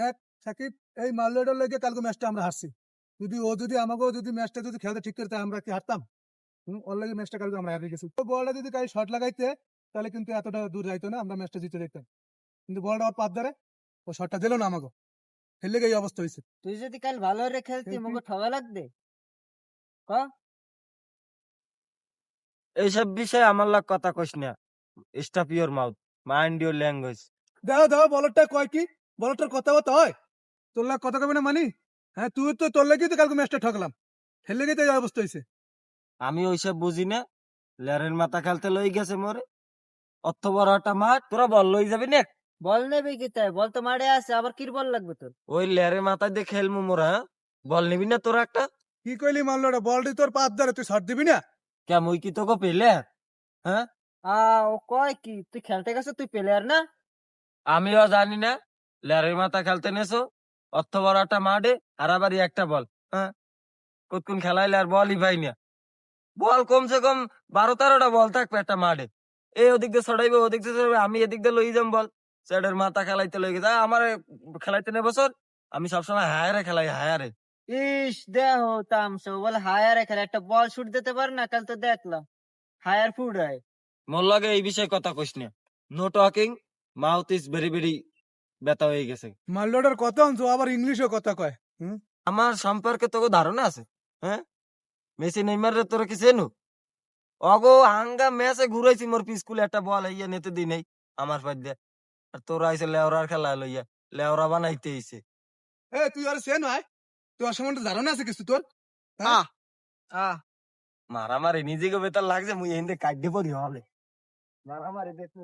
দেখ সাকিব, এই মাল্লোটার লেগে কালকে ম্যাচটা আমরা হারছি। যদি আমাকেও যদি ম্যাচটা যদি খেলতে ঠিক করতে আমরা কি হারতাম? ওর লাগে ম্যাচটা কালকে আমরা হারিয়ে গেছি। তো বলটা যদি কাল শট লাগাইতে তাহলে কিন্তু এতটা দূর যাইতো না, আমরা ম্যাচটা জিতে দেখতাম। কিন্তু বলটা ওর পাত ধরে ও শটটা দিল না আমাকে, খেললে এই অবস্থা হয়েছে। তুই যদি কাল ভালো করে খেলতি খেলতি মুখে ঠগা লাগবে ক। এইসব বিষয়ে আমার লাগ কথা কইস না। Stop your mouth, mind your language. দেখো দেখো বলটার কয় কি, বলটার কথাবার্তা হয়, তোর লাগ কথা কবে না মানি। হ্যাঁ তুই তো তোর লাগেই তো কালকে ম্যাচটা ঠকলাম, খেললে তো এই অবস্থা হয়েছে। আমি ওইসব বুঝি না। লেরের মাথা খেলতে লই গেছে মোরে, অত বড় একটা মাঠ, তোরা বল লই যাবি না? বল নেবে কি তাই? বল তো মারে আছে, আবার কি বল লাগবে তোর? ওই লেরের মাথায় দিয়ে খেলবো মোরা, হ্যাঁ? বল নিবি না তোরা একটা? কি কইলি মাল্লোটা, বলটি তোর পাত ধরে তুই শট দিবি না? কেমন কি তোকে পেলে? হ্যাঁ, ও কয় কি তুই খেলতে গেছে, তুই প্লেয়ার না? আমিও জানি না। লেরের মাথা খেলতে নেছো অত বড় একটা মাঠে, আর আবারই একটা বল। হ্যাঁ, কতক্ষণ খেলাইলে আর বলই পাই না। বল কমসে কম 12-13টা বল থাকবে একটা মাঠে। এই ওদিক দিয়ে ছড়াইবে, ওদিক দিয়ে ছড়াইবে, আমি এদিক দিয়ে লই যাম বল। স্যারের মাথা খেলাইতে লই গেছে আমার খেলাইতে নেই বছর। আমি সবসময় হায়ারে খেলাই, হায়ারে। ইস দেহ তামসা বলে হায়ার খেলে, একটা বল শুট দিতে পারে না? কাল তো দেখলাম হায়ার ফুড হয়। মোর লাগে এই বিষয়ে কথা কইস না। No talking, mouth is very very ব্যথা হয়ে গেছে। মাল্লোটার কথা আনছো, আবার ইংলিশও কথা কয়। আমার সম্পর্কে তোকে ধারণা আছে? হ্যাঁ, মেসি নেইমার রে তোরা কি চেনো? অগো হাঙ্গা ম্যাচে ঘুরাইছি মোর স্কুলে একটা বল ইয়ে নিতে দিই নাই আমার পাই দিয়ে। আর তোরা আইসে লেওরার খেলা লইয়া, লেওরা বানাইতে আইছে। এ তুই আর সে নয়, তোর সম্বন্ধে ধারণা আছে কিছু তোর? হ্যাঁ? মারামারি নিজেকে বেতার লাগছে, মুই এখান থেকে কাটতে পড়ি হলে মারামারি দেখতে